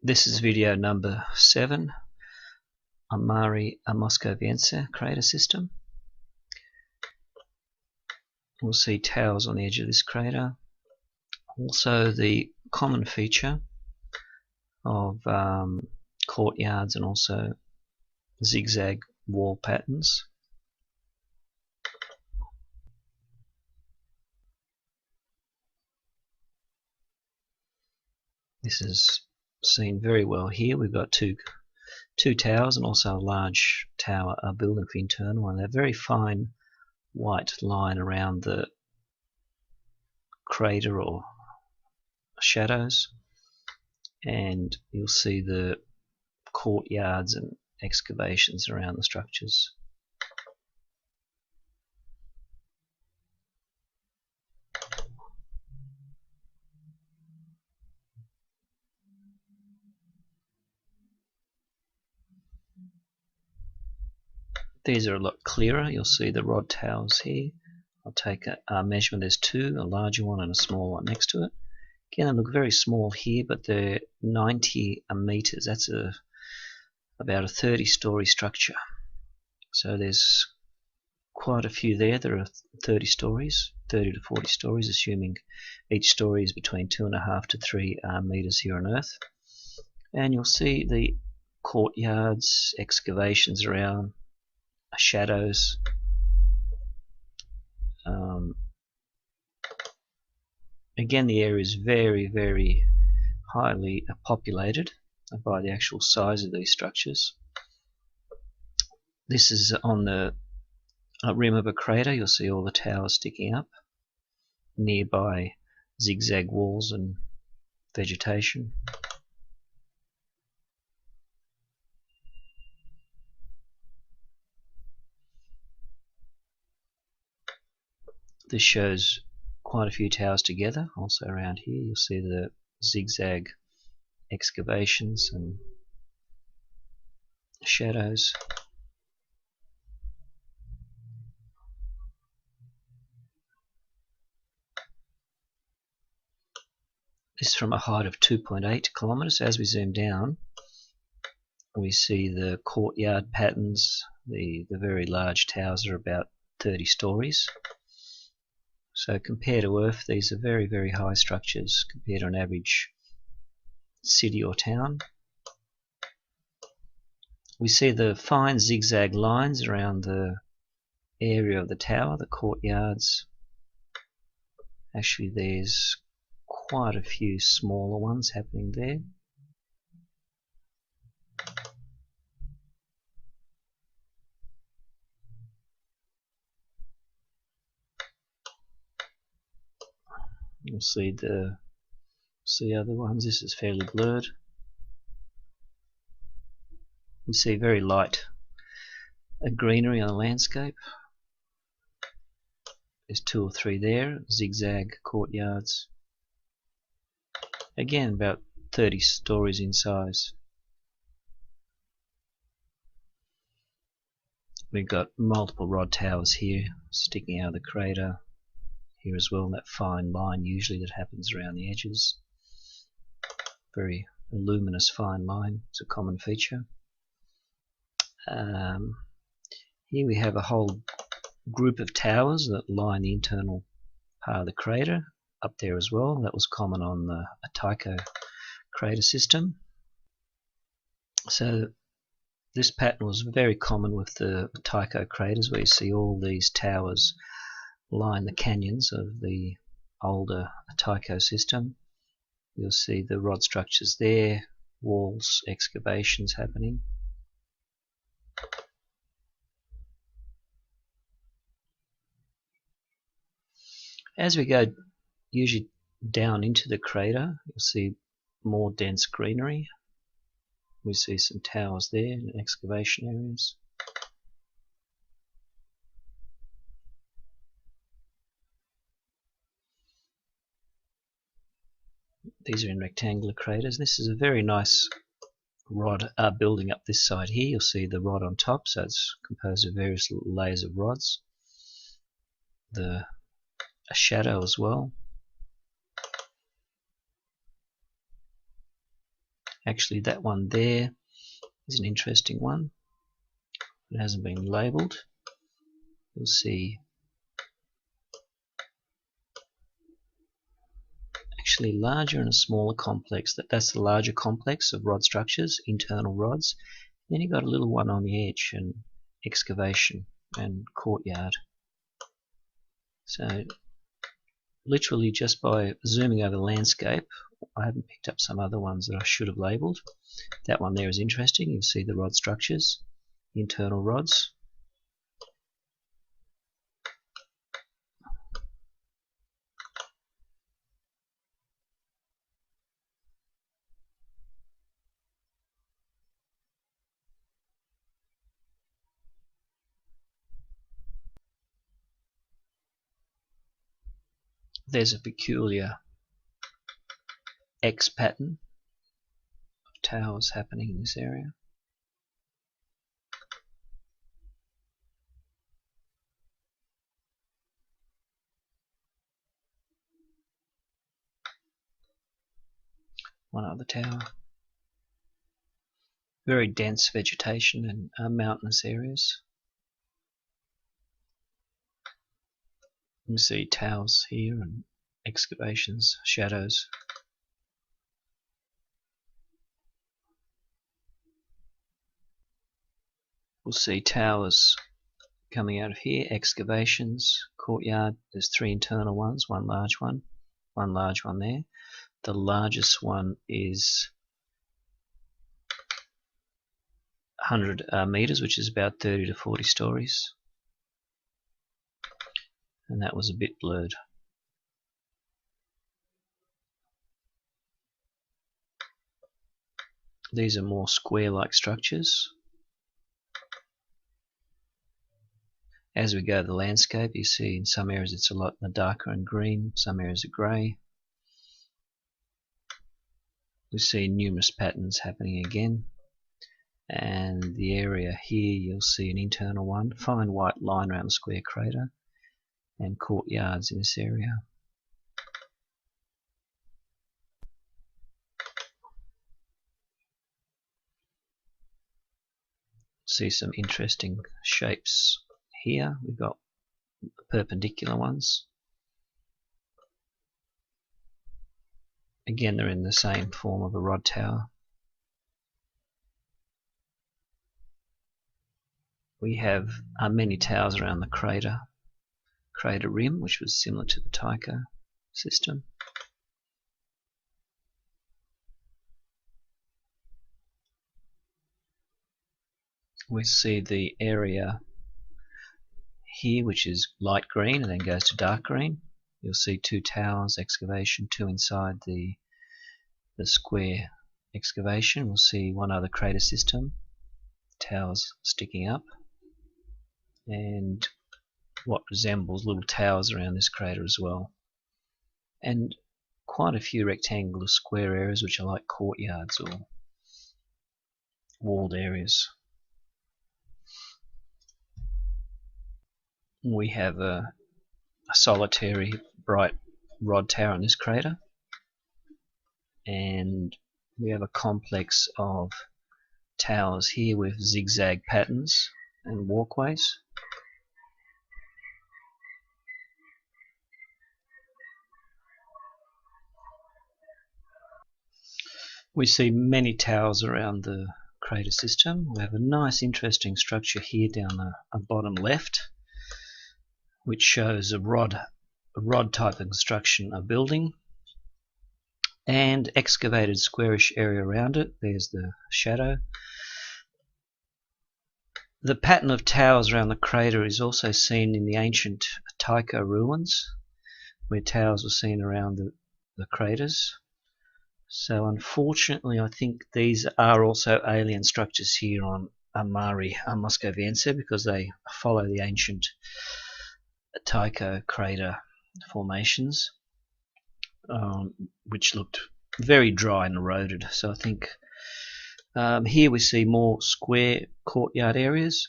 This is video number 7 on mare moscoviense crater system. We'll see towers on the edge of this crater. Also the common feature of courtyards and also zigzag wall patterns. This is seen very well here. We've got two towers and also a large tower building for internal, and a very fine white line around the crater or shadows, and you'll see the courtyards and excavations around the structures. These are a lot clearer. You'll see the rod towers here. I'll take a measurement. There's two, a larger one and a small one next to it. Again, they look very small here, but they're 90 meters. That's about a 30-story structure. So there's quite a few there. There are 30 stories, 30 to 40 stories, assuming each story is between 2.5 to 3 meters here on Earth. And you'll see the courtyards, excavations around, shadows. Again, the area is very, very highly populated by the actual size of these structures. This is on the rim of a crater. You'll see all the towers sticking up, nearby zigzag walls and vegetation. This shows quite a few towers together. Also around here you'll see the zigzag excavations and shadows. This is from a height of 2.8 kilometers. As we zoom down, we see the courtyard patterns. The very large towers are about 30 stories. So compared to Earth, these are very, very high structures compared to an average city or town. We see the fine zigzag lines around the area of the tower, the courtyards. Actually, there's quite a few smaller ones happening there. You'll see the other ones. This is fairly blurred. We see very light greenery on the landscape. There's 2 or 3 there, zigzag courtyards. Again, about 30 stories in size. We've got multiple rod towers here sticking out of the crater. Here as well, that fine line usually that happens around the edges. Very luminous fine line. It's a common feature. Here we have a whole group of towers that line the internal part of the crater up there as well. That was common on the Tycho crater system. So this pattern was very common with the Tycho craters, where you see all these towers line the canyons of the older Tycho system. You'll see the rod structures there, walls, excavations happening. As we go usually down into the crater, you'll see more dense greenery. We see some towers there and excavation areas. These are in rectangular craters. This is a very nice rod building up this side here. You'll see the rod on top, so it's composed of various layers of rods. A shadow as well. Actually, that one there is an interesting one. It hasn't been labelled. You'll see actually larger and a smaller complex. That's the larger complex of rod structures, internal rods. Then you've got a little one on the edge, and excavation and courtyard. So literally just by zooming over the landscape, I haven't picked up some other ones that I should have labelled. That one there is interesting. You see the rod structures, internal rods. There's a peculiar X pattern of towers happening in this area. One other tower. Very dense vegetation and mountainous areas. You can see towers here and excavations, shadows. We'll see towers coming out of here, excavations, courtyard. There's 3 internal ones, one large one there. The largest one is 100 meters, which is about 30 to 40 stories. And that was a bit blurred. These are more square-like structures. As we go to the landscape, you see in some areas it's a lot darker and green, some areas are grey. We see numerous patterns happening again. And the area here, you'll see an internal one, fine white line around the square crater, and courtyards in this area. See some interesting shapes here. We've got perpendicular ones. Again, they're in the same form of a rod tower. We have many towers around the crater rim, which was similar to the Taika system. We see the area here, which is light green and then goes to dark green. You'll see 2 towers, excavation, 2 inside the square excavation. We'll see one other crater system, towers sticking up, and what resembles little towers around this crater as well. And quite a few rectangular square areas which are like courtyards or walled areas. We have a solitary bright rod tower in this crater, and we have a complex of towers here with zigzag patterns and walkways. We see many towers around the crater system. We have a nice interesting structure here down the bottom left, which shows a rod type of construction, a building, and excavated squarish area around it. There's the shadow. The pattern of towers around the crater is also seen in the ancient Taika ruins, where towers were seen around the craters. So unfortunately, I think these are also alien structures here on mare moscoviense, because they follow the ancient Taika crater formations, which looked very dry and eroded. So I think here we see more square courtyard areas,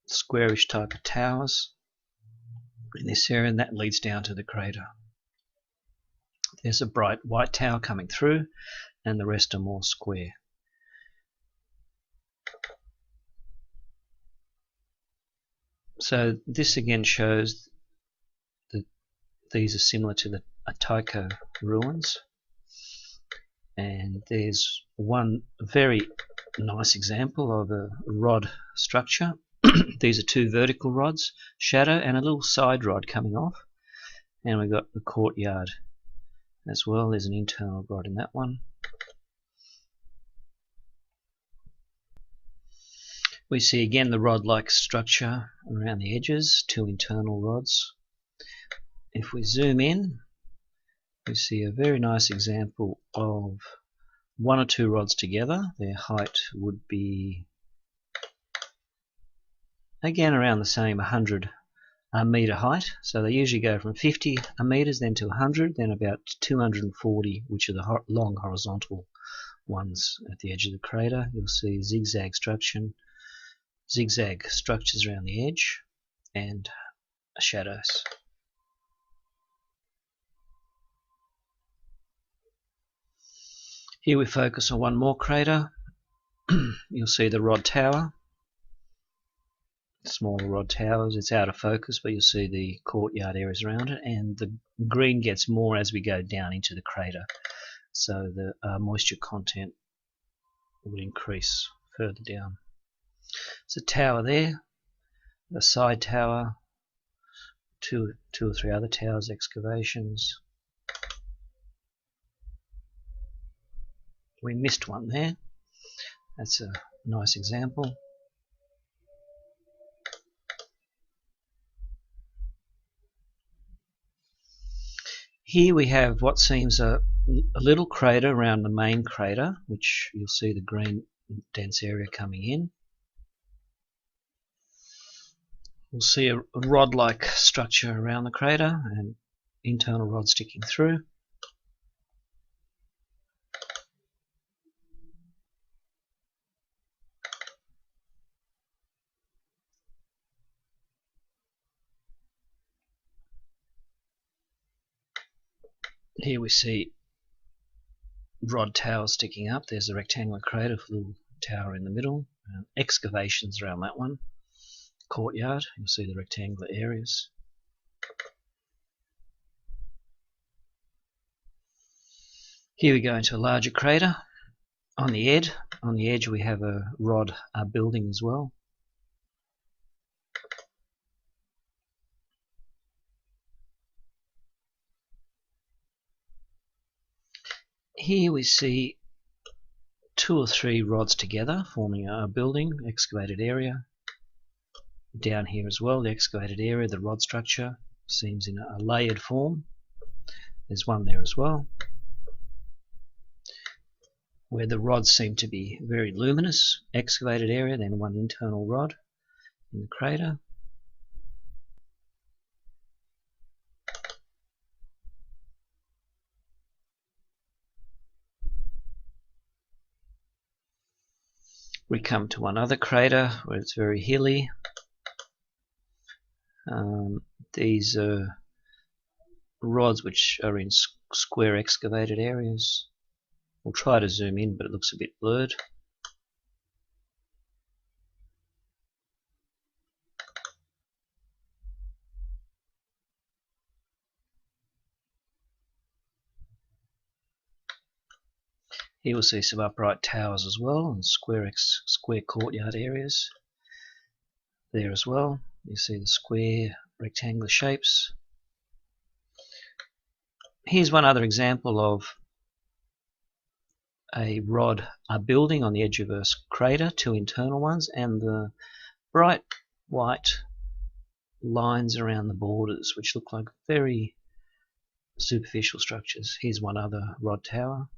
squarish type of towers in this area, and that leads down to the crater. There's a bright white tower coming through, and the rest are more square. So this again shows that these are similar to the Ataiko ruins, and there's one very nice example of a rod structure. These are two vertical rods, shadow, and a little side rod coming off, and we've got the courtyard as well. There's an internal rod in that one. We see again the rod-like structure around the edges, two internal rods. If we zoom in, we see a very nice example of one or two rods together. Their height would be again around the same 100 meter height. So they usually go from 50 meters, then to 100, then about 240, which are the long horizontal ones at the edge of the crater. You'll see zigzag structures around the edge and shadows. Here we focus on one more crater. You'll see the rod tower, smaller rod towers. It's out of focus, but you'll see the courtyard areas around it, and the green gets more as we go down into the crater, so the moisture content would increase further down. There's a tower there, a side tower, two or three other towers, excavations. We missed one there. That's a nice example. Here we have what seems a little crater around the main crater, which you'll see the green dense area coming in. We'll see a rod-like structure around the crater and internal rods sticking through. Here we see rod towers sticking up. There's a rectangular crater with a little tower in the middle. Excavations around that one. Courtyard, you'll see the rectangular areas. Here we go into a larger crater. On the edge we have a rod building as well. Here we see two or three rods together forming a building, excavated area. Down here as well, the excavated area, the rod structure seems in a layered form. There's one there as well, where the rods seem to be very luminous. Excavated area, then one internal rod in the crater. We come to one other crater where it's very hilly. These are rods which are in square excavated areas. We'll try to zoom in, but it looks a bit blurred. Here we'll see some upright towers as well, and square courtyard areas there as well. You see the square rectangular shapes. Here's one other example of a rod building on the edge of a crater, two internal ones, and the bright white lines around the borders which look like very superficial structures. Here's one other rod tower.